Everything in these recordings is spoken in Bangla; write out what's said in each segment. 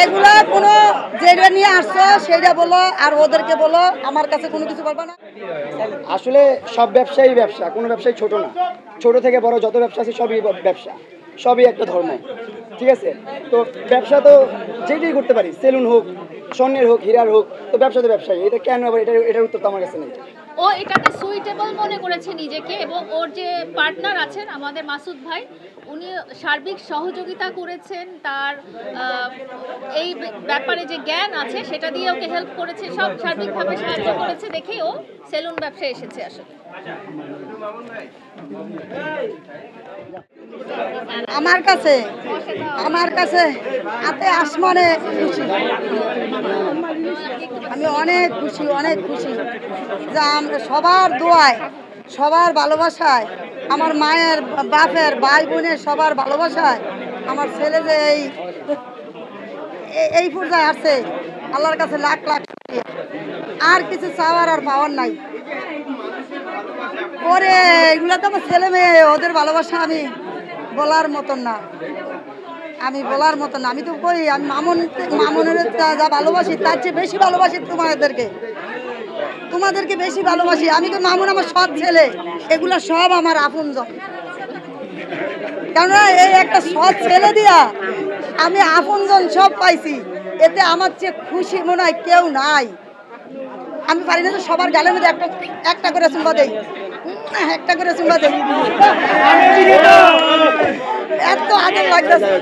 এগুলা কোনো যেটা নিয়ে আসছো সেটা বলো, আর ওদেরকে বলো, আমার কাছে কোনো কিছু বলবা না। আসলে সব ব্যবসায়ী ব্যবসা, কোনো ব্যবসায়ী ছোট না। ছোট থেকে বড় যত ব্যবসা আছে সবই ব্যবসা, সবই একটা ধর্ম, ঠিক আছে? তো ব্যবসা তো যেটাই করতে পারি, সেলুন হোক, স্বর্ণের হোক, হীরার হোক, তো ব্যবসা তো ব্যবসায়ী। এটা কেন আবার এটার উত্তর তো আমার কাছে নেই। ও এটাকে সুইটেবল মনে করেছে নিজেকে, এবং ওর যে পার্টনার আছেন আমাদের মাসুদ ভাই, উনি সার্বিক সহযোগিতা করেছেন, তার এই ব্যাপারে যে জ্ঞান আছে সেটা দিয়ে ওকে হেল্প করেছে, সব সার্বিকভাবে সাহায্য করেছে দেখে ও সেলুন ব্যবসায় এসেছে আসলে। আমার কাছে হাতে আসমানে খুশি, আমি অনেক খুশি, অনেক খুশি যে আমরা সবার দোয়ায়, সবার ভালোবাসায়, আমার মায়ের, বাপের, ভাই বোনের সবার ভালোবাসায় আমার ছেলে যে এই পর্যায়ে আসছে, আল্লাহর কাছে লাখ লাখ শুকরিয়া। আর কিছু চাওয়ার আর পাওয়ার নাই। ওরে এগুলো তো আমার ছেলে মেয়ে, ওদের ভালোবাসা আমি বলার মতন না, আমি বলার মতন না। আমি তো কই, আমি মামুনের যা ভালোবাসি তার চেয়ে বেশি ভালোবাসি তোমাদেরকে বেশি ভালোবাসি। আমি তো মামুন আমার সৎ ছেলে, এগুলো সব আমার আপনজন। কেননা এই একটা সৎ ছেলে দিয়া আমি আপনজন সব পাইছি, এতে আমার চেয়ে খুশি মনে হয় কেউ নাই। আমি পারি না তো সবার গালের মধ্যে একটা করে চুম্বা দেই, একটা করে চুম্বা দেই, এত আদর লাগতেছে।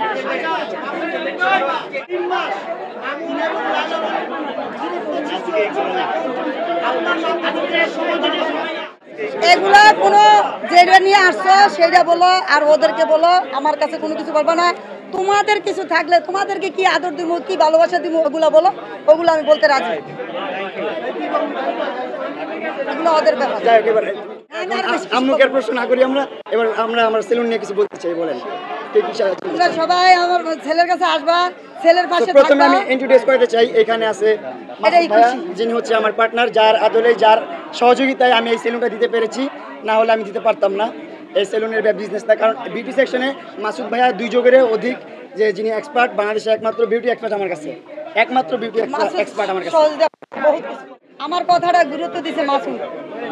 এগুলা কোনো যেটা নিয়ে আসছো সেটা বলো, আর ওদেরকে বলো, আমার কাছে কোনো কিছু বলবো না। তোমাদের কিছু থাকলে, তোমাদেরকে কি আদর দিব, কি ভালোবাসা দিব, ওগুলো বলো, ওগুলো আমি বলতে রাজি। এগুলো ওদের ব্যাপার। আম্মুকে প্রশ্ন না করি আমরা, এবার আমরা আমার সেলুন নিয়ে কিছু বলতে চাই, বলেন। তোমরা সবাই আমার ছেলের কাছে আসবা, ছেলের পাশে প্রথমে আমি ইন্ট্রোডিউস করতে চাই, এখানে আছে মাসুদ ভাইয়া, যিনি হচ্ছে আমার পার্টনার, যার আদলে, যার সহযোগিতায় আমি এই সেলুনটা দিতে পেরেছি, না হলে আমি দিতে পারতাম না এই সেলুনের বিজনেসটা। কারণ বিউটি সেকশনে মাসুদ ভাইয়া 2 যুগেরও অধিক, যে যিনি এক্সপার্ট, বাংলাদেশে একমাত্র বিউটি এক্সপার্ট আমার কাছে, একমাত্র বিউটি এক্সপার্ট আমার কাছে। আমার কথাটা গুরুত্ব দিছে মাসুদ।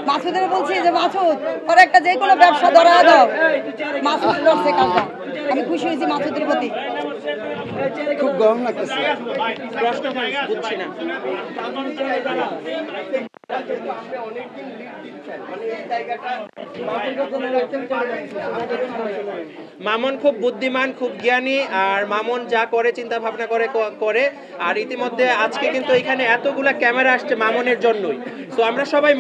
মাসুদের বলছি যে মাসুদ, ওর একটা যে কোনো ব্যবসা ধরা দাও, মাসুদ করছে কাজটা। আমি খুশি হয়েছি মাসুদের প্রতি। খুব গরম লাগতেছে। মামুন খুব বুদ্ধিমান, খুব জ্ঞানী, আর মামুন যা করে চিন্তা ভাবনা করে। আর ইতিমধ্যে আজকে কিন্তু এখানে এতগুলা ক্যামেরা আসছে মামুনের জন্যই। তো আমরা সবাই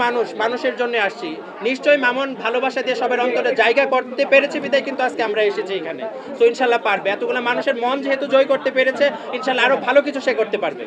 মানুষের জন্য আসছি। নিশ্চয়ই মামুন ভালোবাসা দিয়ে সবার অন্তরে জায়গা করতে পেরেছে বিধায় কিন্তু আজকে আমরা এসেছি এখানে। তো ইনশাল্লাহ পারবে, এতগুলা মানুষের মন যেহেতু জয় করতে পেরেছে, ইনশাল্লাহ আরো ভালো কিছু সে করতে পারবে।